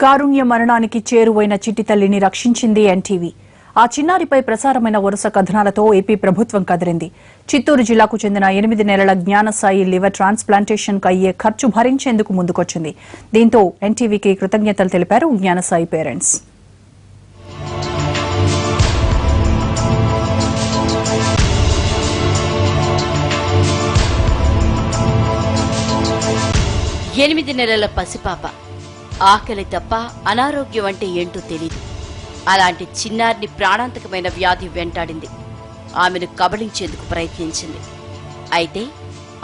కారుణ్య మరణానికి చేరువైన చిట్టి తల్లిని రక్షించింది ఎన్టీవీ. ఆ చిన్నారిపై ప్రసారమైన వరుస కథనాలతో ఏపీ ప్రభుత్వం కదిలింది. చిత్తూరు జిల్లాకు చెందిన 8 నెలల జ్ఞానసాయి లివర్ ట్రాన్స్ప్లాంటేషన్ కు అయ్యే ఖర్చు భరించేందుకు ముందుకొచ్చింది. దీంతో ఎన్టీవీకి కృతజ్ఞతలు తెలిపారు జ్ఞానసాయి పేరెంట్స్. ఎనిమిది నెలల పసిపాప ఆకలి తప్ప అనారోగ్యం అంటే ఏంటో తెలీదు. అలాంటి చిన్నారిని ప్రాణాంతకమైన వ్యాధి వెంటాడింది. ఆమెను కబళించేందుకు ప్రయత్నించింది. అయితే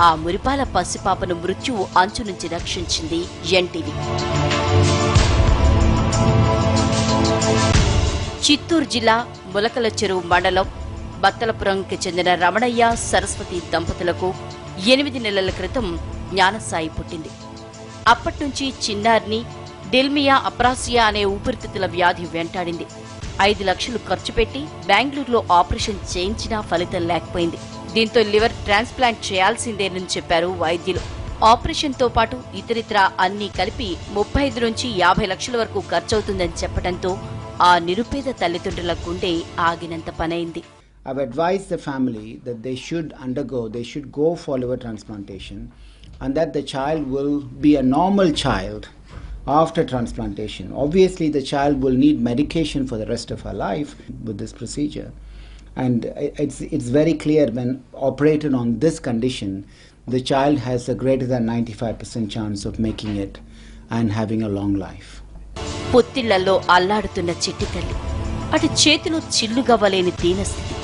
ఆ మురిపాల పసిపాపను మృత్యువు అంచు నుంచి రక్షించింది ఎన్టీవీ. చిత్తూరు జిల్లా ములకల చెరువు మండలం బత్తలపురంకి చెందిన రమణయ్య సరస్వతి దంపతులకు 8 నెలల క్రితం జ్ఞానసాయి పుట్టింది. అప్పట్నుంచి చిన్నారిని డిల్మియా అప్రాసియా అనే ఊపిరితిత్తుల వ్యాధి వెంటాడింది. 5 లక్షలు ఖర్చు పెట్టి బెంగళూరులో ఆపరేషన్ చేయించినా ఫలితం లేకపోయింది. దీంతో లివర్ ట్రాన్స్ప్లాంట్ చేయాల్సిందేనని చెప్పారు వైద్యులు. ఆపరేషన్తో పాటు ఇతరితర అన్నీ కలిపి 35 నుంచి 50 లక్షల వరకు ఖర్చవుతుందని చెప్పడంతో ఆ నిరుపేద తల్లిదండ్రుల గుండె ఆగినంత పనైంది. I've advised the family that they should go for liver transplantation, and that the child will be a normal child after transplantation. Obviously, the child will need medication for the rest of her life with this procedure. And it's very clear when operated on this condition, the child has a greater than 95% chance of making it and having a long life. పొత్తిళ్లలో అల్లాడుతున్న చిట్టి తల్లి అటు చేతిలో చిల్లుగవ్వలేని దీనస్థితి.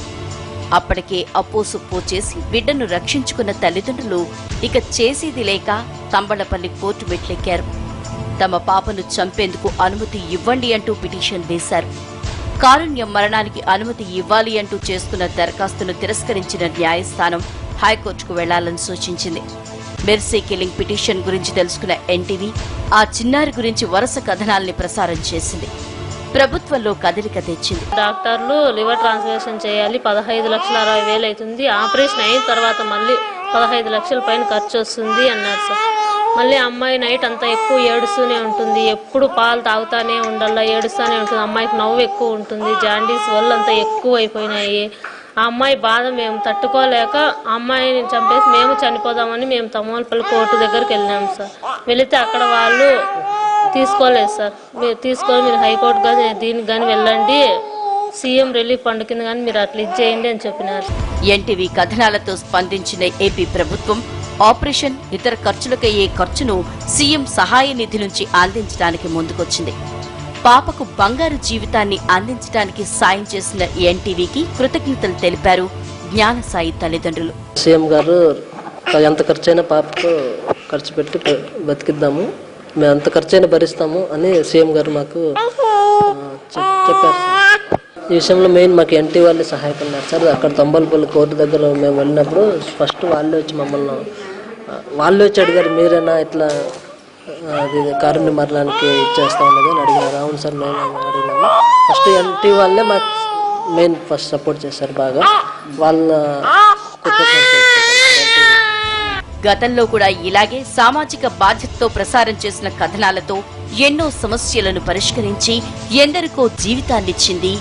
అప్పటికే అపోసుపో చేసి బిడ్డను రక్షించుకున్న తల్లిదండ్రులు ఇక చేసేది లేక తంబళ్లపల్లి కోర్టు మెట్లెక్కారు. తమ పాపను చంపేందుకు అనుమతి ఇవ్వండి అంటూ పిటిషన్ వేశారు. కారుణ్య మరణానికి అనుమతి ఇవ్వాలి అంటూ చేస్తున్న దరఖాస్తును తిరస్కరించిన న్యాయస్థానం హైకోర్టుకు వెళ్లాలని సూచించింది. మెర్సీ కిల్లింగ్ పిటిషన్ గురించి తెలుసుకున్న ఎన్టీవీ ఆ చిన్నారి గురించి వరుస కథనాల్ని ప్రసారం చేసింది. ప్రభుత్వంలో కదలిక తెచ్చింది. డాక్టర్లు లివర్ ట్రాన్స్ప్లాంటేషన్ చేయాలి, 15,60,000 అవుతుంది. ఆపరేషన్ అయిన తర్వాత మళ్ళీ 15 లక్షల పైన ఖర్చు వస్తుంది అన్నారు సార్. మళ్ళీ అమ్మాయి నైట్ అంతా ఎక్కువ ఏడుస్తూనే ఉంటుంది. ఎప్పుడు పాలు తాగుతానే ఉండాలా, ఏడుస్తూనే ఉంటుంది. అమ్మాయికి నవ్వు ఎక్కువ ఉంటుంది. జాండీస్ వల్ల అంతా ఎక్కువ అయిపోయినాయి. ఆ అమ్మాయి బాధ మేము తట్టుకోలేక అమ్మాయిని చంపేసి మేము చనిపోదామని మేము తమ్మలపల్లి కోర్టు దగ్గరికి వెళ్ళినాము సార్. వెళితే అక్కడ వాళ్ళు తీసుకోలేదు సార్. మీరు తీసుకొని మీరు హైకోర్టు కానీ దీనికి కానీ వెళ్ళండి, సీఎం రిలీఫ్ ఫండ్ కింద కానీ మీరు అట్లా ఇచ్చేయండి అని చెప్పినారు. ఎన్టీవీ కథనాలతో స్పందించిన ఏపీ ప్రభుత్వం ఆపరేషన్ ఇతర ఖర్చులకయ్యే ఖర్చును సీఎం సహాయ నిధి నుంచి అందించడానికి ముందుకొచ్చింది. పాపకు బంగారు జీవితాన్ని అందించడానికి సాయం చేసిన ఎన్టీవీకి కృతజ్ఞతలు తెలిపారు జ్ఞానసాయి తల్లిదండ్రులు. సీఎం గారు ఎంత ఖర్చైనా పాపకు ఖర్చు పెట్టి బతికిద్దాము, మేము అంత ఖర్చైనా భరిస్తాము అని సీఎం గారు మాకు చెప్పారు సార్. ఈ విషయంలో మెయిన్ మాకు ఎన్టీ వాళ్ళు సహాయపడినారు సార్. అక్కడ తంబలపల్లి కోర్టు దగ్గర మేము వెళ్ళినప్పుడు ఫస్ట్ వాళ్ళే వచ్చి అడిగారు, మీరేనా ఇట్లా అది కారుణ్య మరణానికి ఇచ్చేస్తా ఉన్నది అని అడిగినారు. అవును సార్ నేను అడిగినాను. ఫస్ట్ ఎన్టీ వాళ్ళే మాకు మెయిన్ ఫస్ట్ సపోర్ట్ చేశారు బాగా. వాళ్ళ గతంలో కూడా ఇలాగే సామాజిక బాధ్యతతో ప్రసారం చేసిన కథనాలతో ఎన్నో సమస్యలను పరిష్కరించి ఎందరికో జీవితాన్నిచ్చింది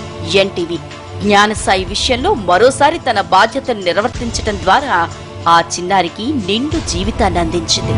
ఎన్టీవీ. జ్ఞానసాయి విషయంలో మరోసారి తన బాధ్యతను నిర్వర్తించడం ద్వారా ఆ చిన్నారికి నిండు జీవితాన్ని అందించింది.